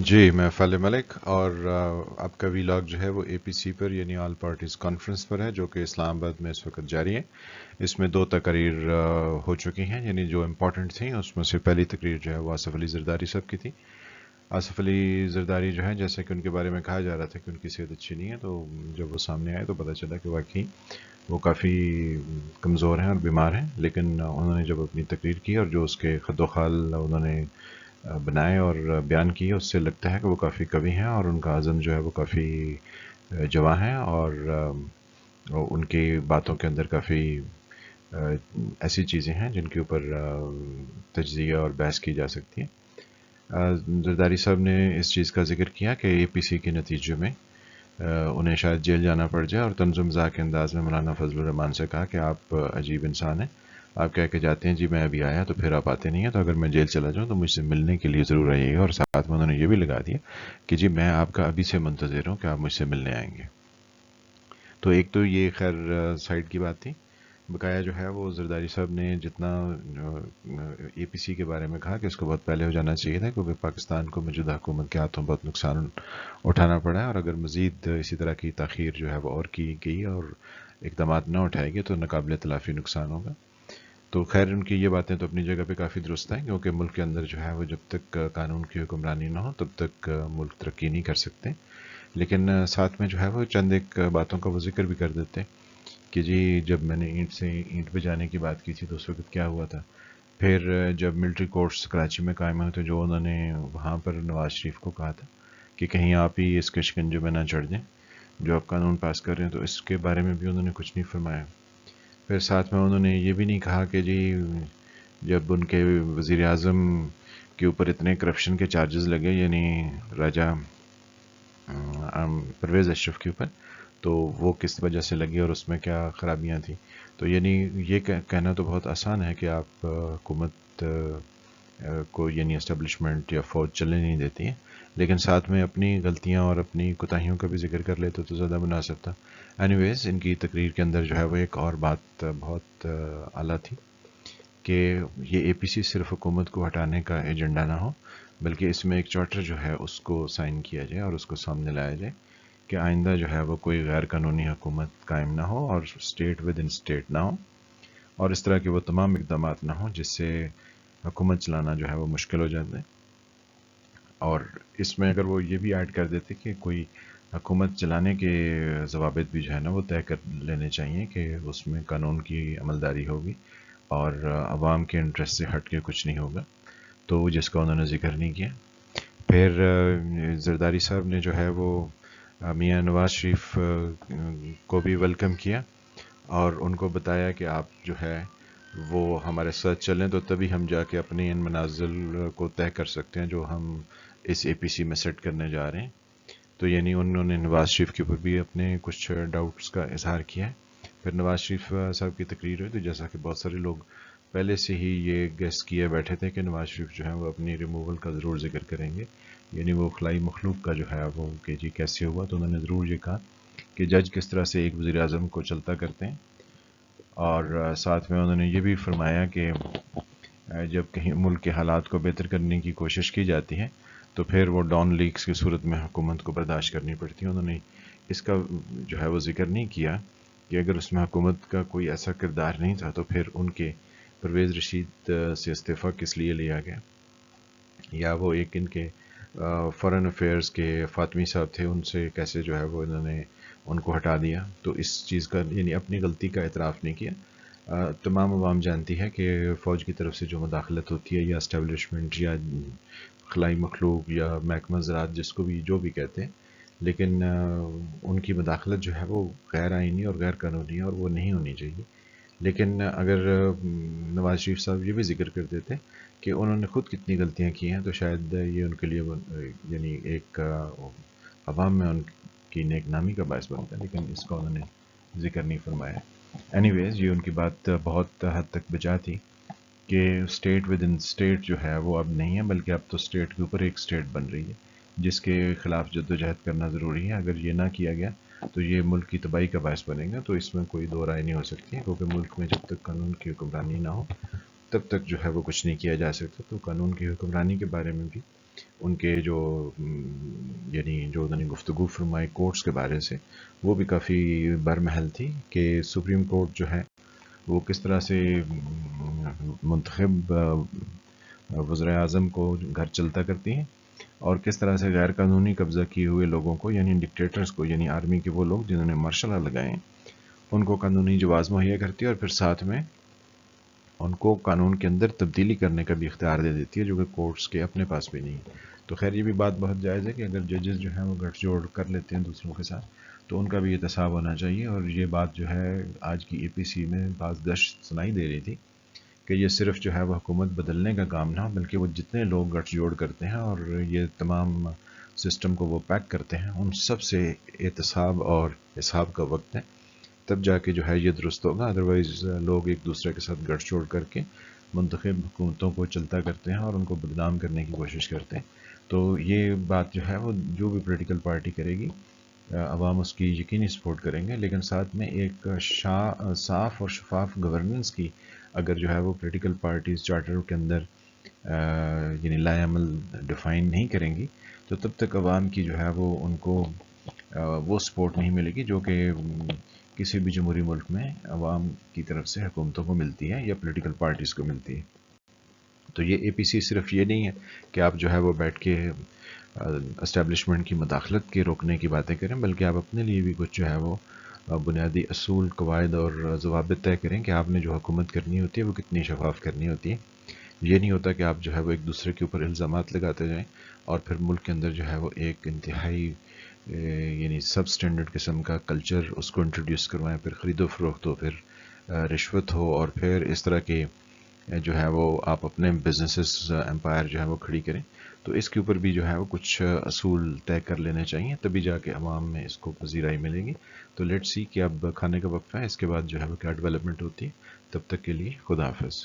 جی میں فالح ملک، اور آپ کا ویلاگ جو ہے وہ اے پی سی پر یعنی آل پارٹیز کانفرنس پر ہے، جو کہ اسلام آباد میں اس وقت جاری ہے۔ اس میں دو تقاریر ہو چکی ہیں، یعنی جو امپورٹنٹ تھیں اس میں سے پہلی تقریر جو ہے وہ آصف علی زرداری صاحب کی تھی۔ آصف علی زرداری جو ہے، جیسا کہ ان کے بارے میں کہا جا رہا تھا کہ ان کی صحت اچھی نہیں ہے، تو جب وہ سامنے آئے تو پتہ چلا کہ واقعی وہ کافی کمزور ہیں اور بیمار ہیں، لیکن انہوں نے جب اپنی تقریر کی اور جو اس کے خد و خال انہوں نے بنائے اور بیان کیے، اس سے لگتا ہے کہ وہ کافی قوی ہیں اور ان کا عزم جو ہے وہ کافی جواں ہے، اور ان کی باتوں کے اندر کافی ایسی چیزیں ہیں جن کے اوپر تجزیہ اور بحث کی جا سکتی ہے۔ زرداری صاحب نے اس چیز کا ذکر کیا کہ اے پی سی کے نتیجے میں انہیں شاید جیل جانا پڑ جائے، اور طنز و مزاح کے انداز میں مولانا فضل الرحمان سے کہا کہ آپ عجیب انسان ہیں، آپ کہہ کے جاتے ہیں جی میں ابھی آیا تو پھر آپ آتے نہیں ہیں، تو اگر میں جیل چلا جاؤں تو مجھ سے ملنے کے لیے ضرور آئیے گا، اور ساتھ میں انہوں نے یہ بھی لگا دیا کہ جی میں آپ کا ابھی سے منتظر ہوں کہ آپ مجھ سے ملنے آئیں گے۔ تو ایک تو یہ خیر سائڈ کی بات تھی۔ بقایا جو ہے وہ زرداری صاحب نے جتنا اے پی سی کے بارے میں کہا کہ اس کو بہت پہلے ہو جانا چاہیے تھا، کیونکہ پاکستان کو موجودہ حکومت کے ہاتھوں بہت نقصان اٹھانا پڑا ہے، اور اگر مزید اسی طرح کی تاخیر جو ہے وہ اور کی گئی اور اقدامات نہ اٹھائے گئے تو ناقابل تلافی نقصان ہوگا۔ تو خیر ان کی یہ باتیں تو اپنی جگہ پہ کافی درست ہیں، کیونکہ ملک کے اندر جو ہے وہ جب تک قانون کی حکمرانی نہ ہو تب تک ملک ترقی نہیں کر سکتے۔ لیکن ساتھ میں جو ہے وہ چند ایک باتوں کا وہ ذکر بھی کر دیتے کہ جی جب میں نے اینٹ سے اینٹ بجانے کی بات کی تھی تو اس وقت کیا ہوا تھا، پھر جب ملٹری کورٹس کراچی میں قائم ہوئے تو جو انہوں نے وہاں پر نواز شریف کو کہا تھا کہ کہیں آپ ہی اس کے شکنجے میں نہ چڑھ جائیں جو آپ قانون پاس کر رہے ہیں، تو اس کے بارے میں بھی انہوں نے کچھ نہیں فرمایا۔ پھر ساتھ میں انہوں نے یہ بھی نہیں کہا کہ جی جب ان کے وزیر اعظم کے اوپر اتنے کرپشن کے چارجز لگے، یعنی راجہ پرویز اشرف کے اوپر، تو وہ کس وجہ سے لگی اور اس میں کیا خرابیاں تھیں۔ تو یعنی یہ کہنا تو بہت آسان ہے کہ آپ حکومت کو یعنی اسٹیبلشمنٹ یا فوج چلنے نہیں دیتی ہے، لیکن ساتھ میں اپنی غلطیاں اور اپنی کوتاہیوں کا بھی ذکر کر لیتے تو زیادہ مناسب تھا۔ اینی ویز ان کی تقریر کے اندر جو ہے وہ ایک اور بات بہت اعلیٰ تھی کہ یہ اے پی سی صرف حکومت کو ہٹانے کا ایجنڈا نہ ہو، بلکہ اس میں ایک چارٹر جو ہے اس کو سائن کیا جائے اور اس کو سامنے لایا جائے کہ آئندہ جو ہے وہ کوئی غیر قانونی حکومت قائم نہ ہو اور اسٹیٹ ود ان اسٹیٹ نہ ہو، اور اس طرح کے وہ تمام اقدامات نہ ہوں جس سے حکومت چلانا جو ہے وہ مشکل ہو جاتا ہے۔ اور اس میں اگر وہ یہ بھی ایڈ کر دیتے کہ کوئی حکومت چلانے کے ضوابط بھی جو ہے نا وہ طے کر لینے چاہیے کہ اس میں قانون کی عملداری ہوگی اور عوام کے انٹرسٹ سے ہٹ کے کچھ نہیں ہوگا، تو جس کا انہوں نے ذکر نہیں کیا۔ پھر زرداری صاحب نے جو ہے وہ میاں نواز شریف کو بھی ویلکم کیا اور ان کو بتایا کہ آپ جو ہے وہ ہمارے ساتھ چلیں تو تبھی ہم جا کے اپنے ان منازل کو طے کر سکتے ہیں جو ہم اس اے پی سی میں سیٹ کرنے جا رہے ہیں۔ تو یعنی انہوں نے نواز شریف کے اوپر بھی اپنے کچھ ڈاؤٹس کا اظہار کیا ہے۔ پھر نواز شریف صاحب کی تقریر ہوئی تو جیسا کہ بہت سارے لوگ پہلے سے ہی یہ گیس کیے بیٹھے تھے کہ نواز شریف جو ہے وہ اپنی ریموول کا ضرور ذکر کریں گے، یعنی وہ خلائی مخلوق کا جو ہے وہ کہ جی کیسے ہوا، تو انہوں نے ضرور یہ کہا کہ جج کس طرح سے ایک وزیر اعظم کو چلتا کرتے ہیں، اور ساتھ میں انہوں نے یہ بھی فرمایا کہ جب کہیں ملک کے حالات کو بہتر کرنے کی کوشش کی جاتی ہے تو پھر وہ ڈاؤن لیکس کی صورت میں حکومت کو برداشت کرنی پڑتی ہے۔ انہوں نے اس کا جو ہے وہ ذکر نہیں کیا کہ اگر اس میں حکومت کا کوئی ایسا کردار نہیں تھا تو پھر ان کے پرویز رشید سے استعفیٰ کس لیے لیا گیا، یا وہ ایک ان کے فارن افیئرز کے فاطمی صاحب تھے ان سے کیسے جو ہے وہ انہوں نے ان کو ہٹا دیا۔ تو اس چیز کا یعنی اپنی غلطی کا اعتراف نہیں کیا۔ تمام عوام جانتی ہے کہ فوج کی طرف سے جو مداخلت ہوتی ہے یا اسٹیبلشمنٹ یا خلائی مخلوق یا محکمہ زراعت جس کو بھی جو بھی کہتے ہیں، لیکن ان کی مداخلت جو ہے وہ غیر آئینی اور غیر قانونی ہے اور وہ نہیں ہونی چاہیے۔ لیکن اگر نواز شریف صاحب یہ بھی ذکر کر دیتے کہ انہوں نے خود کتنی غلطیاں کی ہیں تو شاید یہ ان کے لیے یعنی ایک عوام میں ان کی نیک نامی کا باعث بنتا ہے، لیکن اس کا انہوں نے ذکر نہیں فرمایا۔ اینی ویز یہ ان کی بات بہت حد تک بجا تھی کہ اسٹیٹ ود ان اسٹیٹ جو ہے وہ اب نہیں ہے، بلکہ اب تو اسٹیٹ کے اوپر ایک اسٹیٹ بن رہی ہے جس کے خلاف جدوجہد کرنا ضروری ہے۔ اگر یہ نہ کیا گیا تو یہ ملک کی تباہی کا باعث بنے گا، تو اس میں کوئی دو رائے نہیں ہو سکتی، کیونکہ ملک میں جب تک قانون کی حکمرانی نہ ہو تب تک جو ہے وہ کچھ نہیں کیا جا سکتا۔ تو قانون کی حکمرانی کے بارے میں بھی ان کے جو یعنی جو انہوں نے گفتگو فرمائی کورٹس کے بارے سے، وہ بھی کافی برمحل تھی کہ سپریم کورٹ جو ہے وہ کس طرح سے منتخب وزراء اعظم کو گھر چلتا کرتی ہیں، اور کس طرح سے غیر قانونی قبضہ کیے ہوئے لوگوں کو یعنی ڈکٹیٹرز کو، یعنی آرمی کے وہ لوگ جنہوں نے مارشل لا لگائے ہیں، ان کو قانونی جواز مہیا کرتی ہے، اور پھر ساتھ میں ان کو قانون کے اندر تبدیلی کرنے کا بھی اختیار دے دیتی ہے، جو کہ کورٹس کے اپنے پاس بھی نہیں ہے۔ تو خیر یہ بھی بات بہت جائز ہے کہ اگر ججز جو ہیں وہ گٹھ جوڑ کر لیتے ہیں دوسروں کے ساتھ، تو ان کا بھی احتساب ہونا چاہیے۔ اور یہ بات جو ہے آج کی APC میں بعض گشت سنائی دے رہی تھی کہ یہ صرف جو ہے وہ حکومت بدلنے کا کام نہ، بلکہ وہ جتنے لوگ گٹھ جوڑ کرتے ہیں اور یہ تمام سسٹم کو وہ پیک کرتے ہیں، ان سب سے احتساب اور حساب کا وقت ہے، تب جا کے جو ہے یہ درست ہوگا۔ ادروائز لوگ ایک دوسرے کے ساتھ گٹھ جوڑ کر کے منتخب حکومتوں کو چلتا کرتے ہیں اور ان کو بدنام کرنے کی کوشش کرتے ہیں۔ تو یہ بات جو ہے وہ جو بھی پولیٹیکل پارٹی کرے گی، عوام اس کی یقینی سپورٹ کریں گے، لیکن ساتھ میں ایک صاف اور شفاف گورننس کی اگر جو ہے وہ پولیٹیکل پارٹیز چارٹر کے اندر یعنی لائے عمل ڈیفائن نہیں کریں گی، تو تب تک عوام کی جو ہے وہ ان کو وہ سپورٹ نہیں ملے گی جو کہ کسی بھی جمہوری ملک میں عوام کی طرف سے حکومتوں کو ملتی ہے یا پولیٹیکل پارٹیز کو ملتی ہے۔ تو یہ APC صرف یہ نہیں ہے کہ آپ جو ہے وہ بیٹھ کے اسٹیبلشمنٹ کی مداخلت کے روکنے کی باتیں کریں، بلکہ آپ اپنے لیے بھی کچھ جو ہے وہ بنیادی اصول، قواعد اور ضوابط طے کریں کہ آپ نے جو حکومت کرنی ہوتی ہے وہ کتنی شفاف کرنی ہوتی ہے۔ یہ نہیں ہوتا کہ آپ جو ہے وہ ایک دوسرے کے اوپر الزامات لگاتے جائیں اور پھر ملک کے اندر جو ہے وہ ایک انتہائی یعنی سب سٹینڈرڈ قسم کا کلچر اس کو انٹروڈیوس کروائیں، پھر خرید و فروخت ہو، پھر رشوت ہو، اور پھر اس طرح کے جو ہے وہ آپ اپنے بزنسز امپائر جو ہے وہ کھڑی کریں۔ تو اس کے اوپر بھی جو ہے وہ کچھ اصول طے کر لینے چاہیے، تبھی جا کے عوام میں اس کو پذیرائی ملے گی۔ تو لیٹ سی کہ اب کھانے کا وقفہ ہے، اس کے بعد جو ہے وہ کیا ڈیولپمنٹ ہوتی ہے۔ تب تک کے لیے خدا حافظ۔